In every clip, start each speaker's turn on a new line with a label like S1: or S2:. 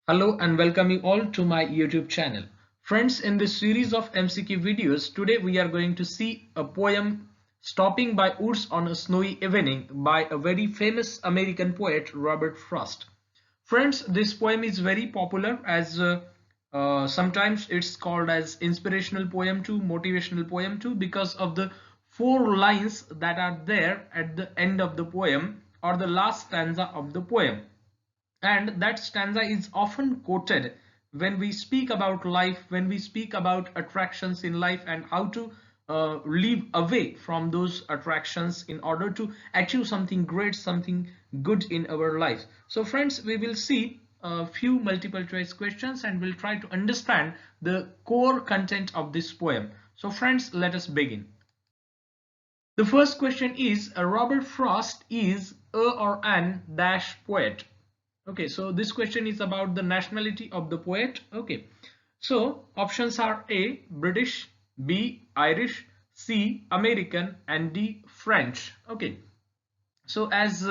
S1: Hello and welcome you all to my YouTube channel. Friends, in this series of MCQ videos, today we are going to see a poem Stopping by Woods on a Snowy Evening by a very famous American poet, Robert Frost. Friends, this poem is very popular as sometimes it's called as inspirational poem too, motivational poem too, because of the four lines that are there at the end of the poem or the last stanza of the poem, and that stanza is often quoted when we speak about life, when we speak about attractions in life and how to live away from those attractions in order to achieve something great, something good in our life. So friends, we will see a few multiple choice questions and we'll try to understand the core content of this poem. So friends, let us begin. The first question is, Robert Frost is a or an dash poet. Okay, so this question is about the nationality of the poet. Okay, so options are A, British, B, Irish, C, American, and D, French. Okay, so as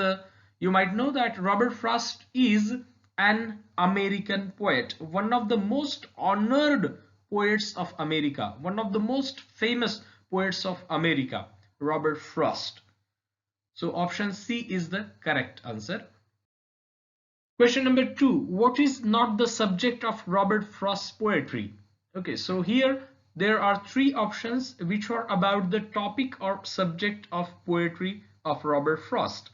S1: you might know that Robert Frost is an American poet, one of the most honored poets of America, one of the most famous poets of America, Robert Frost. So option C is the correct answer. Question number 2. What is not the subject of Robert Frost's poetry? Okay, so here there are three options which are about the topic or subject of poetry of Robert Frost.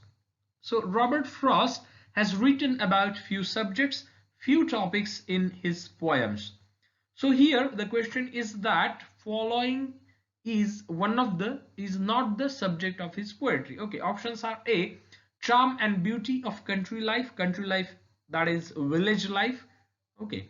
S1: So Robert Frost has written about few subjects, few topics in his poems. So here the question is that following is not the subject of his poetry. Okay, options are A, charm and beauty of country life, that is village life. Okay,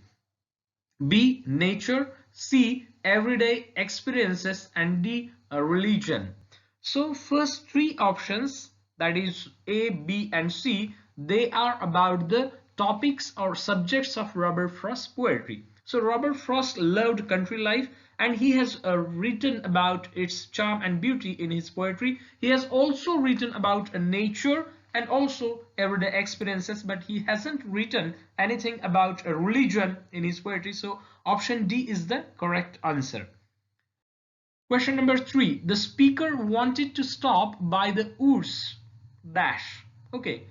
S1: B, nature, C, everyday experiences, and D, religion. So first three options, that is A, B, and C, they are about the topics or subjects of Robert Frost's poetry. So Robert Frost loved country life and he has written about its charm and beauty in his poetry. He has also written about nature and also everyday experiences, but he hasn't written anything about a religion in his poetry. So option D is the correct answer. Question number 3. The speaker wanted to stop by the woods dash. Okay,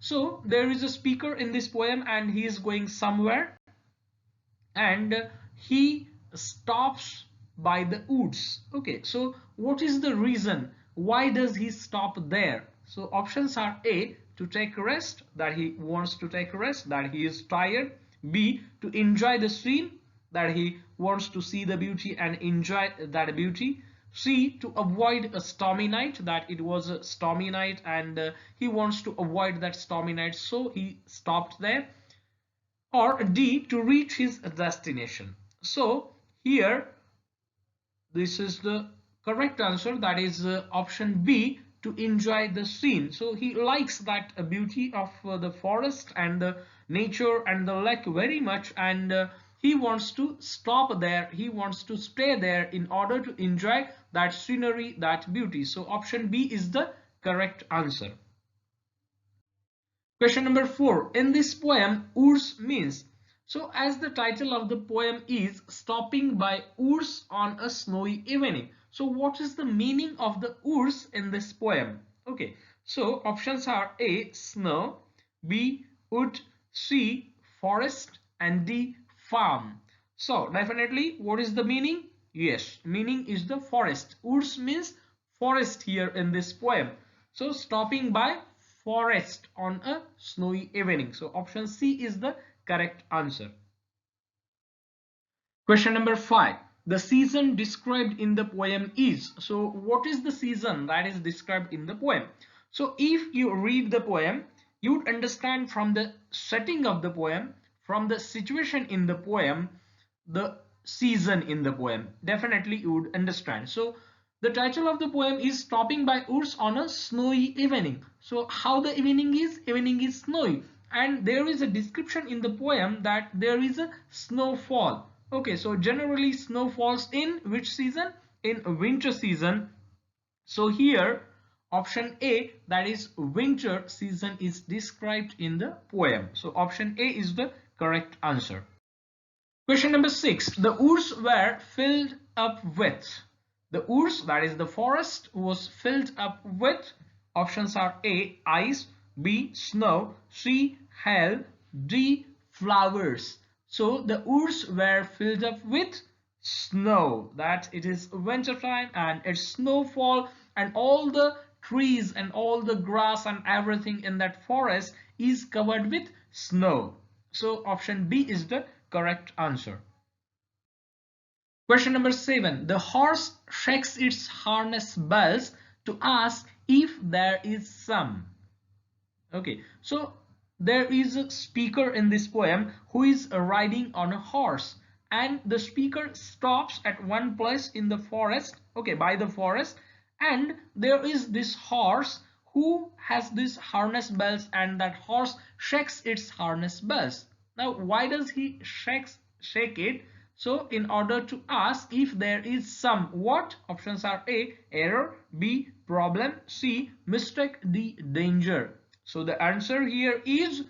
S1: so there is a speaker in this poem and he is going somewhere and he stops by the woods. Okay, so what is the reason? Why does he stop there? So options are A, to take a rest, that he wants to take a rest, that he is tired. B, to enjoy the scene, that he wants to see the beauty and enjoy that beauty. C, to avoid a stormy night, that it was a stormy night and he wants to avoid that stormy night, so he stopped there. Or D, to reach his destination. So here this is the correct answer, that is option B, to enjoy the scene. So he likes that beauty of the forest and the nature and the lake very much, and he wants to stop there, he wants to stay there in order to enjoy that scenery, that beauty. So option B is the correct answer. Question number 4. In this poem, woods means. So as the title of the poem is Stopping by Woods on a Snowy Evening. So what is the meaning of the woods in this poem? Okay, so options are A, snow, B, wood, C, forest, and D, farm. So definitely what is the meaning? Yes, meaning is the forest. Woods means forest here in this poem. So stopping by forest on a snowy evening. So option C is the correct answer. Question number 5. The season described in the poem is. So what is the season that is described in the poem? So if you read the poem, you would understand from the setting of the poem, from the situation in the poem, the season in the poem. Definitely you would understand. So the title of the poem is Stopping by Woods on a Snowy Evening. So how the evening is? Evening is snowy. And there is a description in the poem that there is a snowfall. Okay, so generally snow falls in which season? In winter season. So here option A, that is winter season, is described in the poem. So option A is the correct answer. Question number 6. The woods were filled up with. The woods, that is the forest, was filled up with. Options are A. Ice, B. Snow, C. Hail, D. Flowers. So the woods were filled up with snow. That it is winter time and it's snowfall, and all the trees and all the grass and everything in that forest is covered with snow. So option B is the correct answer. Question number 7. The horse shakes its harness bells to ask if there is some. Okay, so there is a speaker in this poem who is riding on a horse, and the speaker stops at one place in the forest, okay, by the forest, and there is this horse who has this harness bells, and that horse shakes its harness bells. Now why does he shake it? So in order to ask if there is some what? Options are A. Error, B. Problem, C. Mistake, D. Danger. So the answer here is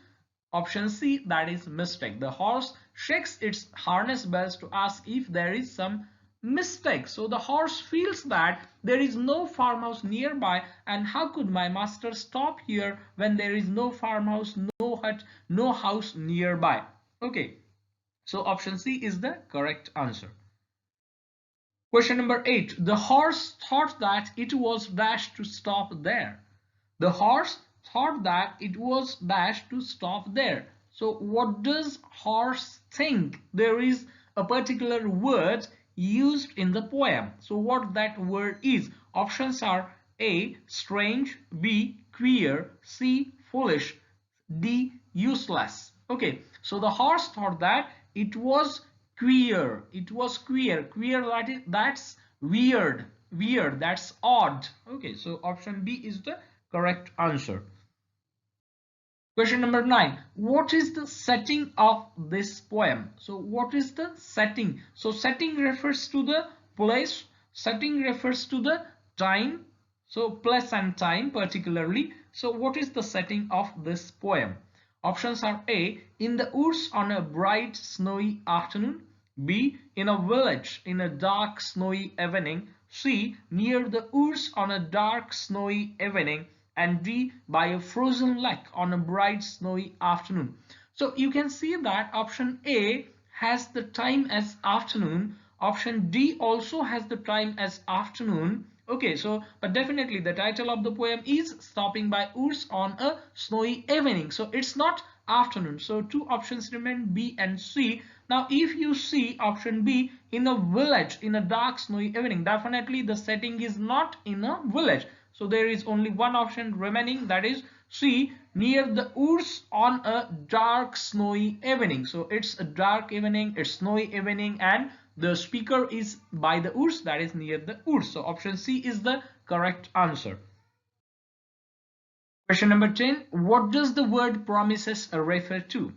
S1: option C, that is mistake. The horse shakes its harness bells to ask if there is some mistake. So the horse feels that there is no farmhouse nearby, and how could my master stop here when there is no farmhouse, no hut, no house nearby? Okay, so option C is the correct answer. Question number 8. The horse thought that it was dash to stop there. The horse thought that it was dash to stop there. So what does horse think? There is a particular word used in the poem. So what that word is? Options are A. Strange, B. Queer, C. Foolish, D. Useless. Okay, so the horse thought that it was queer. It was queer. Queer, that's weird. Weird, that's odd. Okay, so option B is the correct answer. Question number 9. What is the setting of this poem? So what is the setting? So setting refers to the place. Setting refers to the time. So place and time particularly. So what is the setting of this poem? Options are A. In the woods on a bright snowy afternoon. B. In a village in a dark snowy evening. C. Near the woods on a dark snowy evening. And D. By a frozen lake on a bright snowy afternoon. So you can see that option A has the time as afternoon. Option D also has the time as afternoon. Okay, so but definitely the title of the poem is Stopping by Woods on a Snowy Evening. So it's not afternoon. So two options remain, B and C. Now if you see option B, in a village in a dark snowy evening, definitely the setting is not in a village. So there is only one option remaining, that is C, near the woods on a dark snowy evening. So it's a dark evening, it's snowy evening, and the speaker is by the woods, that is near the woods. So option C is the correct answer. Question number 10. What does the word promises refer to?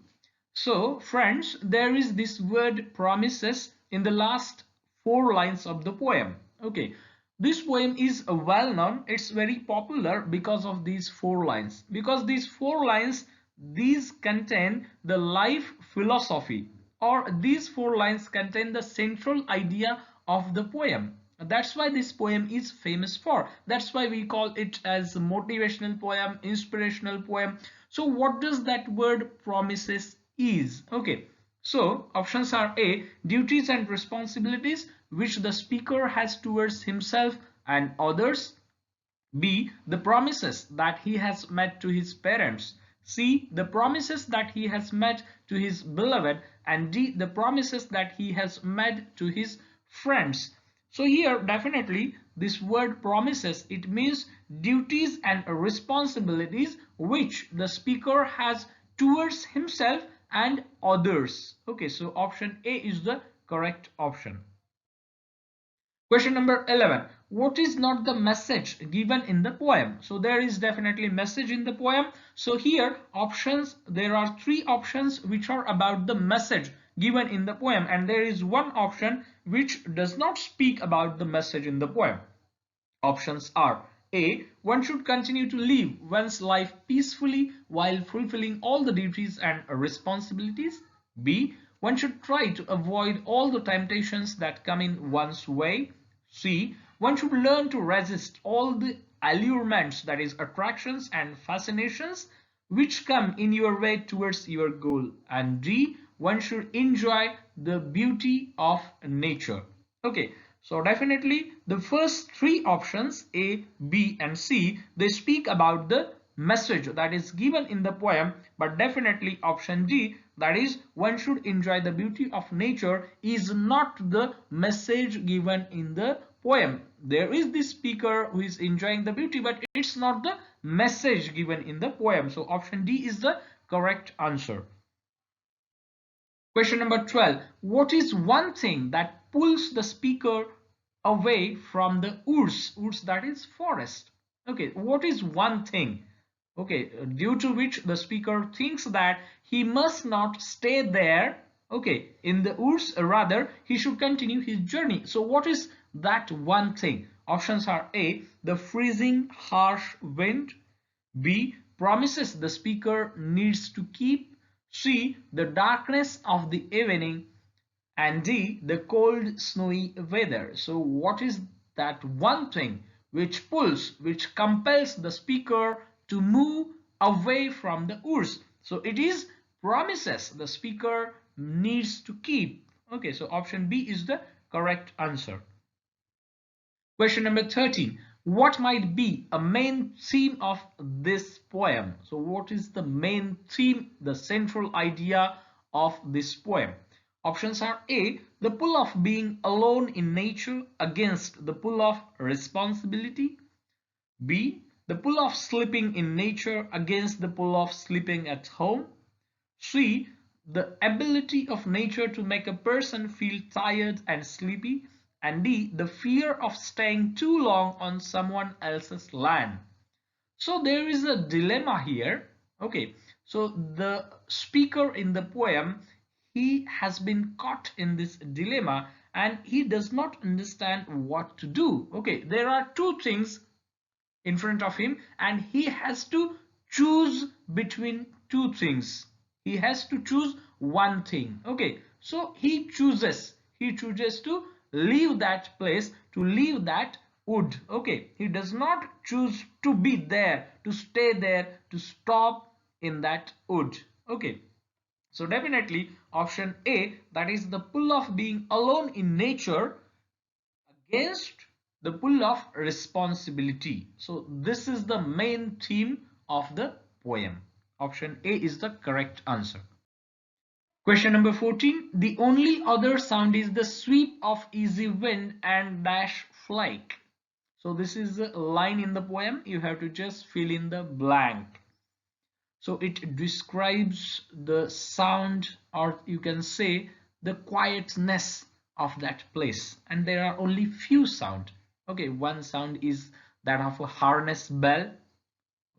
S1: So friends, there is this word promises in the last 4 lines of the poem. Okay, this poem is well known. It's very popular because of these 4 lines. Because these 4 lines, these contain the life philosophy, or these 4 lines contain the central idea of the poem. That's why this poem is famous for. That's why we call it as a motivational poem, inspirational poem. So what does that word promises is? Okay, so options are A, duties and responsibilities which the speaker has towards himself and others. B, the promises that he has made to his parents. C, the promises that he has made to his beloved. And D, the promises that he has made to his friends. So here definitely this word promises, it means duties and responsibilities which the speaker has towards himself and others. Okay, so option A is the correct option. Question number 11. What is not the message given in the poem? So there is definitely message in the poem. So here options, there are 3 options which are about the message given in the poem, and there is one option which does not speak about the message in the poem. Options are A, one should continue to live one's life peacefully while fulfilling all the duties and responsibilities. B. One should try to avoid all the temptations that come in one's way. C. One should learn to resist all the allurements, that is attractions and fascinations, which come in your way towards your goal. And D. One should enjoy the beauty of nature. Okay, so definitely the first three options A, B and C, they speak about the message that is given in the poem, but definitely option D, that is one should enjoy the beauty of nature, is not the message given in the poem. There is the speaker who is enjoying the beauty, but it's not the message given in the poem. So option D is the correct answer. Question number 12. What is one thing that pulls the speaker away from the woods? Woods, that is forest. Okay, what is one thing? Okay, due to which the speaker thinks that he must not stay there, okay, in the woods, rather he should continue his journey. So what is that one thing? Options are A, the freezing harsh wind. B, promises the speaker needs to keep. C, the darkness of the evening. And D, the cold snowy weather. So what is that one thing which pulls, which compels the speaker to move away from the woods? So it is promises the speaker needs to keep. Okay, so option B is the correct answer. Question number 13. What might be a main theme of this poem? So what is the main theme, the central idea of this poem? Options are A, the pull of being alone in nature against the pull of responsibility. B, the pull of sleeping in nature against the pull of sleeping at home. C, the ability of nature to make a person feel tired and sleepy. And D, the fear of staying too long on someone else's land. So there is a dilemma here. Okay, so the speaker in the poem, he has been caught in this dilemma and he does not understand what to do. Okay, there are two things in front of him and he has to choose between two things. He has to choose one thing. Okay, so he chooses to leave that place, to leave that wood. Okay, he does not choose to be there, to stay there, to stop in that wood. Okay, so definitely option A, that is the pull of being alone in nature against the pull of responsibility. So this is the main theme of the poem. Option A is the correct answer. Question number 14. The only other sound is the sweep of easy wind and dash flake. So this is a line in the poem. You have to just fill in the blank. So it describes the sound, or you can say the quietness of that place, and there are only few sound. Okay, one sound is that of a harness bell,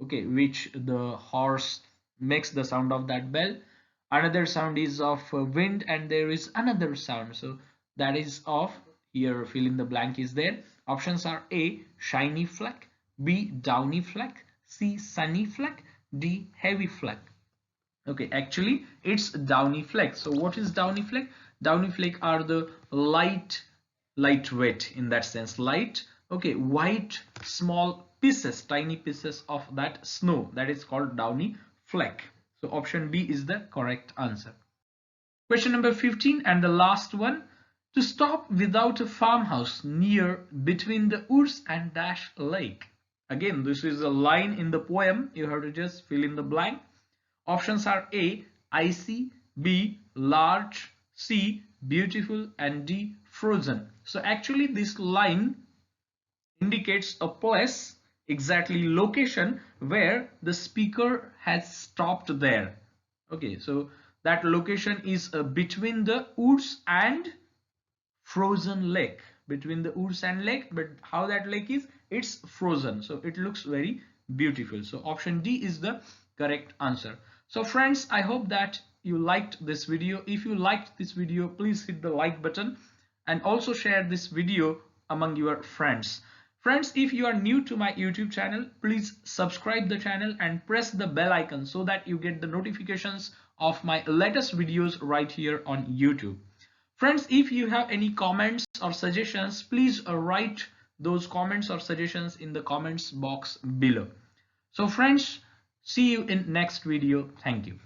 S1: okay, which the horse makes the sound of that bell. Another sound is of wind, and there is another sound, so that is of, here fill in the blank is there. Options are A, shiny fleck, B, downy fleck, C, sunny fleck, D, heavy fleck. Okay, actually it's downy fleck. So what is downy fleck? Downy fleck are the lightweight, in that sense, light, okay, white small pieces, tiny pieces of that snow, that is called downy fleck. So option B is the correct answer. Question number 15 and the last one. To stop without a farmhouse near between the woods and dash lake. Again, this is a line in the poem. You have to just fill in the blank. Options are A, icy, B, large, C, beautiful, and D, frozen. So actually this line indicates a place, exactly location where the speaker has stopped there. Okay, so that location is between the woods and frozen lake, between the woods and lake, but how that lake is, it's frozen, so it looks very beautiful. So option D is the correct answer. So friends, I hope that you liked this video. If you liked this video, please hit the like button and also share this video among your friends. Friends, if you are new to my YouTube channel, please subscribe the channel and press the bell icon so that you get the notifications of my latest videos right here on YouTube. Friends, if you have any comments or suggestions, please write those comments or suggestions in the comments box below. So friends, see you in next video. Thank you.